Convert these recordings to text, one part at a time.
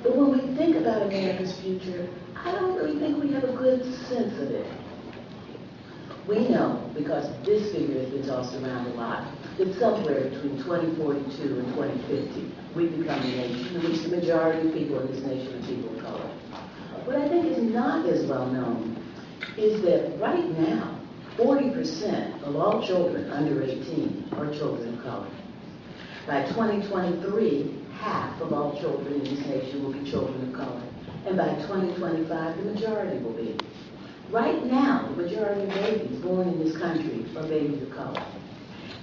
But when we think about America's future, I don't really think we have a good sense of it. We know, because this figure has been tossed around a lot, that somewhere between 2042 and 2050, we become a nation in which the majority of people in this nation are people of color. What I think is not as well known is that right now, 40% of all children under 18 are children of color. By 2023, half of all children in this nation will be children of color. And by 2025, the majority will be. Right now, the majority of babies born in this country are babies of color.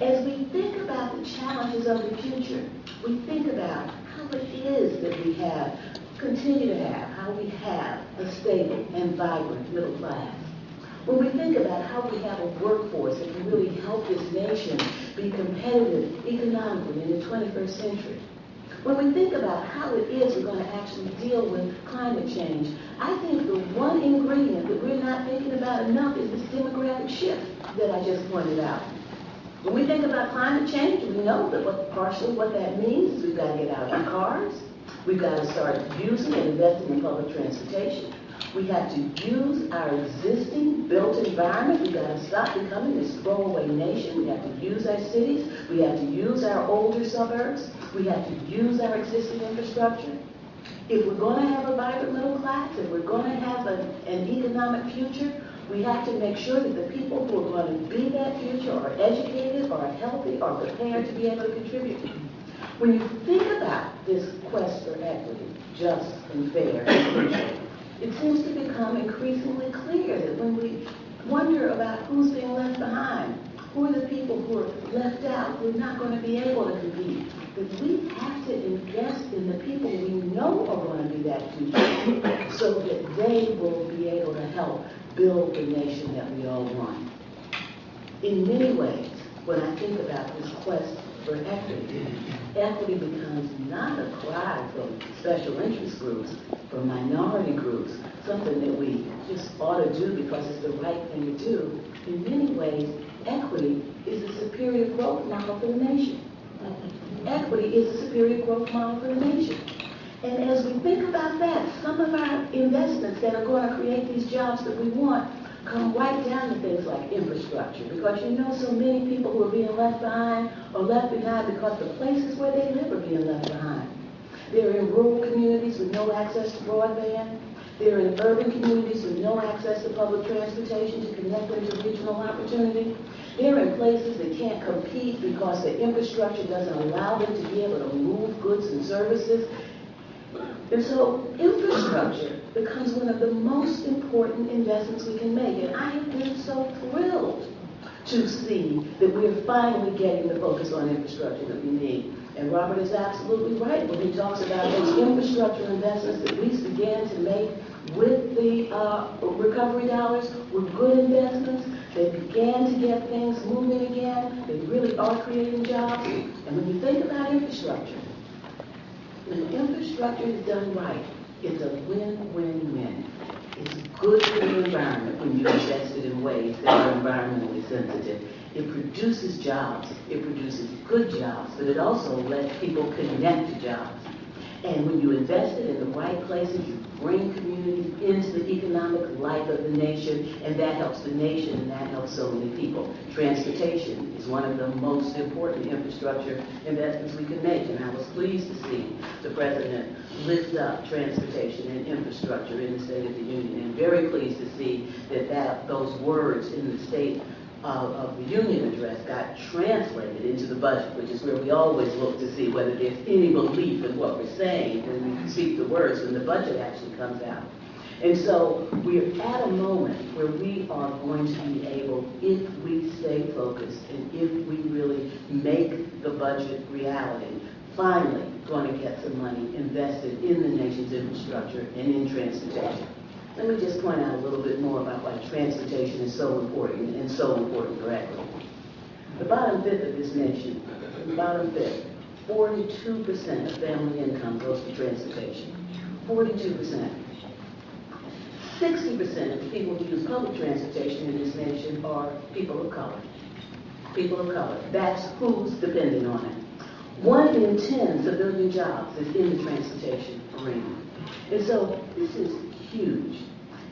As we think about the challenges of the future, we think about how it is that we continue to have, how we have a stable and vibrant middle class. When we think about how we have a workforce that can really help this nation be competitive economically in the 21st century. When we think about how it is we're going to actually deal with climate change, I think the one ingredient that we're not thinking about enough is this demographic shift that I just pointed out. When we think about climate change, we know that partially what that means is we've got to get out of our cars, we've got to start using and investing in public transportation. We have to use our existing built environment. We've got to stop becoming this throwaway nation. We have to use our cities. We have to use our older suburbs. We have to use our existing infrastructure. If we're going to have a vibrant middle class, if we're going to have an economic future, we have to make sure that the people who are going to be that future are educated, are healthy, are prepared to be able to contribute. When you think about this quest for equity, just and fair and equal, it seems to become increasingly clear that when we wonder about who's being left behind, who are the people who are left out, who are not going to be able to compete, that we have to invest in the people we know are going to be that future so that they will be able to help build the nation that we all want. In many ways, when I think about this quest for equity, equity becomes not a cry from special interest groups, from minority groups, something that we just ought to do because it's the right thing to do. In many ways, equity is a superior growth model for the nation. Equity is a superior growth model for the nation. And as we think about that, some of our investments that are going to create these jobs that we want come right down to things like infrastructure, because you know so many people who are being left behind are left behind because the places where they live are being left behind. They're in rural communities with no access to broadband. They're in urban communities with no access to public transportation to connect them to regional opportunity. They're in places that can't compete because the infrastructure doesn't allow them to be able to move goods and services. And so infrastructure becomes one of the most important investments we can make. And I have been so thrilled to see that we're finally getting the focus on infrastructure that we need. And Robert is absolutely right when he talks about those infrastructure investments that we began to make with the recovery dollars were good investments. They began to get things moving again. They really are creating jobs. And when you think about infrastructure, when infrastructure is done right, it's a win-win-win. It's good for the environment when you invest it in ways that are environmentally sensitive. It produces jobs. It produces good jobs, but it also lets people connect to jobs. And when you invest it in the right places, you bring communities into the economic life of the nation, and that helps the nation, and that helps so many people. Transportation is one of the most important infrastructure investments we can make, and I was pleased to see the President lift up transportation and infrastructure in the State of the Union, and very pleased to see that those words in the State of the Union address got translated into the budget, which is where we always look to see whether there's any belief in what we're saying when we speak the words when the budget actually comes out. And so we're at a moment where we are going to be able, if we stay focused and if we really make the budget reality, finally going to get some money invested in the nation's infrastructure and in transportation. Let me just point out a little bit more about why transportation is so important and so important for equity. The bottom fifth of this nation, the bottom fifth, 42% of family income goes to transportation. 42%. 60% of the people who use public transportation in this nation are people of color. People of color. That's who's depending on it. 1 in 10 civilian jobs is in the transportation arena. And so this is huge.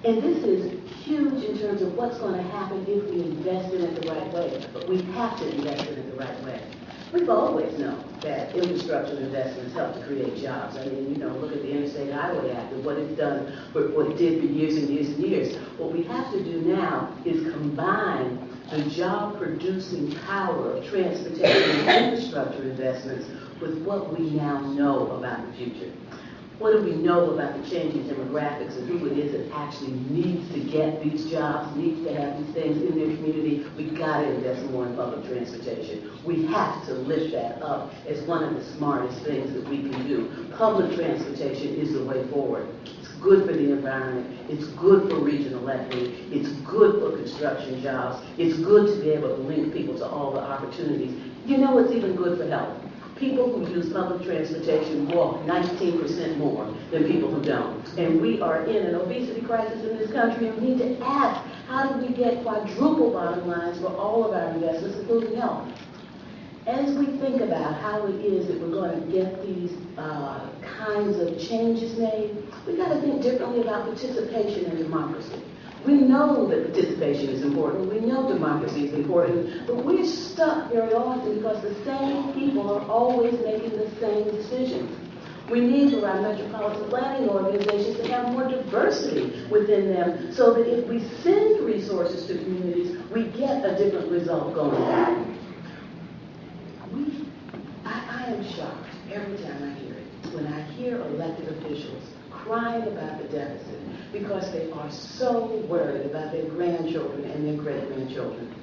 And this is huge in terms of what's going to happen if we invest in it the right way. But we have to invest in it the right way. We've always known that infrastructure investments help to create jobs. I mean, look at the Interstate Highway Act and what it's done, what it did for years and years and years. What we have to do now is combine the job-producing power of transportation and infrastructure investments with what we now know about the future. What do we know about the changing demographics and who it is that actually needs to get these jobs, needs to have these things in their community? We've got to invest more in public transportation. We have to lift that up as one of the smartest things that we can do. Public transportation is the way forward. It's good for the environment. It's good for regional equity. It's good for construction jobs. It's good to be able to link people to all the opportunities. It's even good for health. People who use public transportation walk 19% more than people who don't. And we are in an obesity crisis in this country, and we need to ask, how do we get quadruple bottom lines for all of our investments, including health? As we think about how it is that we're going to get these kinds of changes made, we've got to think differently about participation in democracy. We know that participation is important. We know democracy is important. But we're stuck very often because the same people are always making the same decisions. We need for our metropolitan planning organizations to have more diversity within them so that if we send resources to communities, we get a different result going back. I am shocked every time I hear it. When I hear elected officials crying about the deficit because they are so worried about their grandchildren and their great-grandchildren.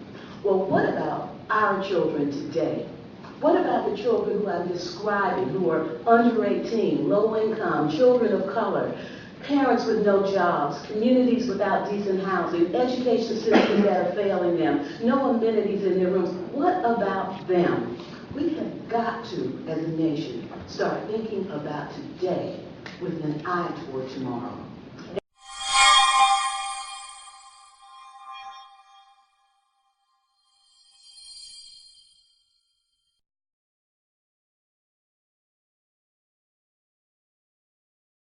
Well, what about our children today? What about the children who I'm describing, who are under 18, low income, children of color, parents with no jobs, communities without decent housing, education systems that are failing them, no amenities in their rooms? What about them? We have got to, as a nation, start thinking about today with an eye toward tomorrow.